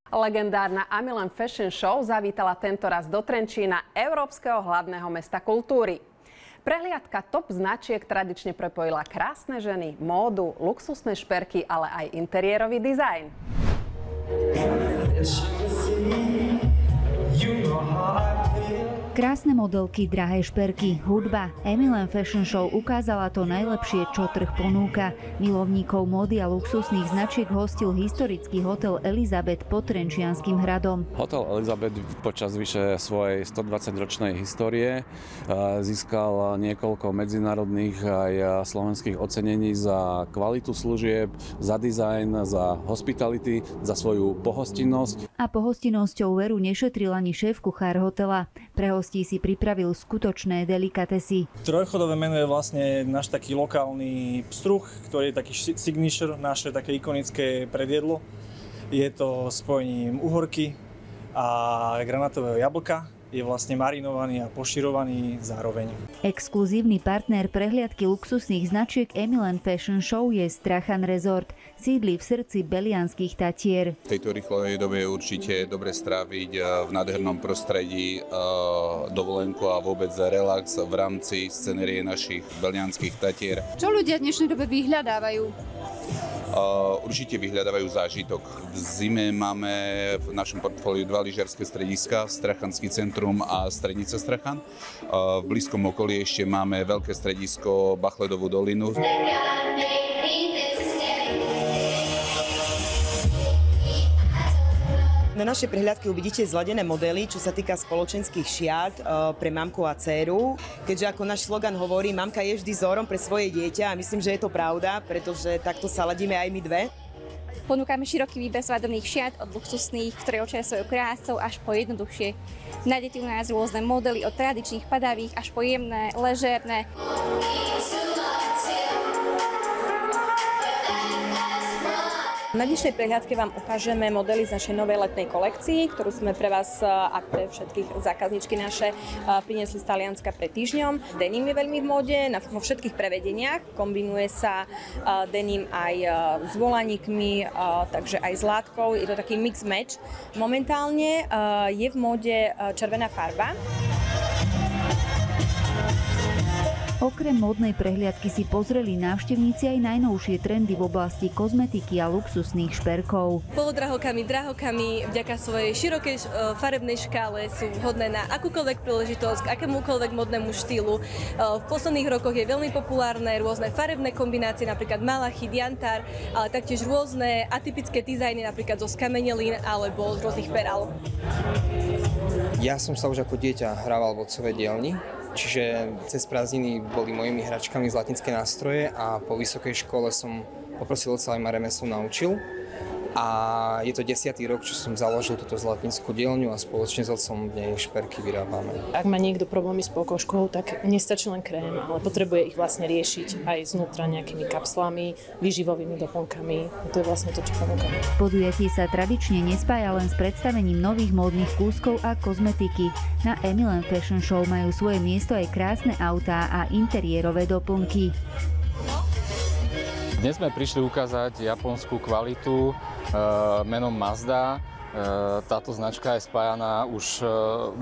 Legendárna Amiland Fashion Show zavítala tentoraz do Trenčína, európskeho hlavného mesta kultúry. Prehliadka top značiek tradične prepojila krásne ženy, módu, luxusné šperky, ale aj interiérový dizajn. Krásne modelky, drahé šperky, hudba. Amiland Fashion Show ukázala to najlepšie, čo trh ponúka. Milovníkov módy a luxusných značiek hostil historický hotel Elizabeth pod Trenčianskym hradom. Hotel Elizabeth počas vyše svojej 120-ročnej histórie získal niekoľko medzinárodných aj slovenských ocenení za kvalitu služieb, za dizajn, za hospitality, za svoju pohostinnosť. A pohostinnosťou veru nešetril ani šéf-kuchár hotela. Pre hostí si pripravil skutočné delikatesy. Trojchodové menu je vlastne náš taký lokálny pstruh, ktorý je taký signature, naše také ikonické predjedlo. Je to spojením uhorky a granátového jablka. Je vlastne marinovaný a poširovaný zároveň. Exkluzívny partner prehliadky luxusných značiek Amiland Fashion Show je Strachan Resort. Sídli v srdci Belianských Tatier. V tejto rýchlej dobe je určite dobre stráviť v nádhernom prostredí dovolenku a vôbec relax v rámci scenérie našich Belianských Tatier. Čo ľudia v dnešnej dobe vyhľadávajú? Určite vyhľadávajú zážitok. V zime máme v našom portfóliu dva lyžiarske strediska, Strachanský centrum a Strednica Strachan. V blízkom okolí ešte máme veľké stredisko Bachledovú dolinu. Na našej prehliadke uvidíte zladené modely, čo sa týka spoločenských šiat pre mamku a dcéru. Keďže ako náš slogan hovorí, mamka je vždy vzorom pre svoje dieťa a myslím, že je to pravda, pretože takto sa ladíme aj my dve. Ponúkame široký výber svadobných šiat od luxusných, ktoré očaria svojou krásou, až po jednoduchšie. Nájdete u nás rôzne modely od tradičných padavých až po jemné, ležérne. Na dnešnej prehliadke vám ukážeme modely z našej novej letnej kolekcii, ktorú sme pre vás a pre všetkých zákazníčky naše priniesli z Talianska pred týždňom. Denim je veľmi v móde, vo všetkých prevedeniach. Kombinuje sa denim aj s volaníkmi, takže aj s látkou. Je to taký mix match. Momentálne je v móde červená farba. Okrem módnej prehliadky si pozreli návštevníci aj najnovšie trendy v oblasti kozmetiky a luxusných šperkov. Polodrahokamy, drahokamy vďaka svojej širokej farebnej škále sú vhodné na akúkoľvek príležitosť, k akémukoľvek modnému štýlu. V posledných rokoch je veľmi populárne rôzne farebné kombinácie, napríklad malachit, jantar, ale taktiež rôzne atypické dizajny, napríklad zo skamenelín alebo z rôznych perál. Ja som sa už ako dieťa hrával v otcovej dielni. Čiže cez prázdniny boli mojimi hračkami zlatnícke nástroje a po vysokej škole som poprosil otca, aj ma remeslo naučil. A je to 10. rok, čo som založil túto zlatnícku dielňu a spoločne s otcom v nej šperky vyrábame. Ak má niekto problémy s pokožkou, tak nestačí len krém, ale potrebuje ich vlastne riešiť aj znútra nejakými kapslami, výživovými doplnkami. A to je vlastne to, čo ponúkame. Podujatie sa tradične nespája len s predstavením nových módnych kúskov a kozmetiky. Na Amiland Fashion Show majú svoje miesto aj krásne autá a interiérové doplnky. Dnes sme prišli ukázať japonskú kvalitu menom Mazda. Táto značka je spájaná už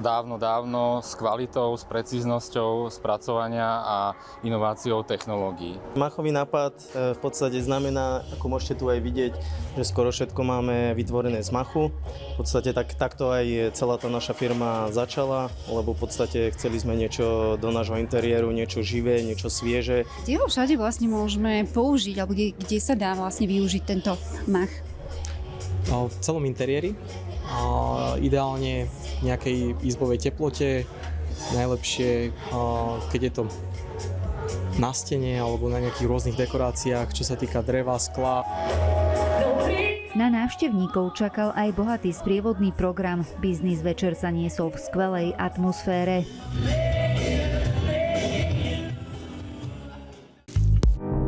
dávno s kvalitou, s precíznosťou spracovania a inováciou technológií. Machový nápad v podstate znamená, ako môžete tu aj vidieť, že skoro všetko máme vytvorené z machu. V podstate takto aj celá tá naša firma začala, lebo v podstate chceli sme niečo do nášho interiéru, niečo živé, niečo svieže. Kde ho všade vlastne môžeme použiť, alebo kde sa dá vlastne využiť tento mach? V celom interiéri, ideálne v nejakej izbovej teplote, najlepšie keď je to na stene alebo na nejakých rôznych dekoráciách, čo sa týka dreva, skla. Na návštevníkov čakal aj bohatý sprievodný program. Biznis večer sa niesol v skvelej atmosfére.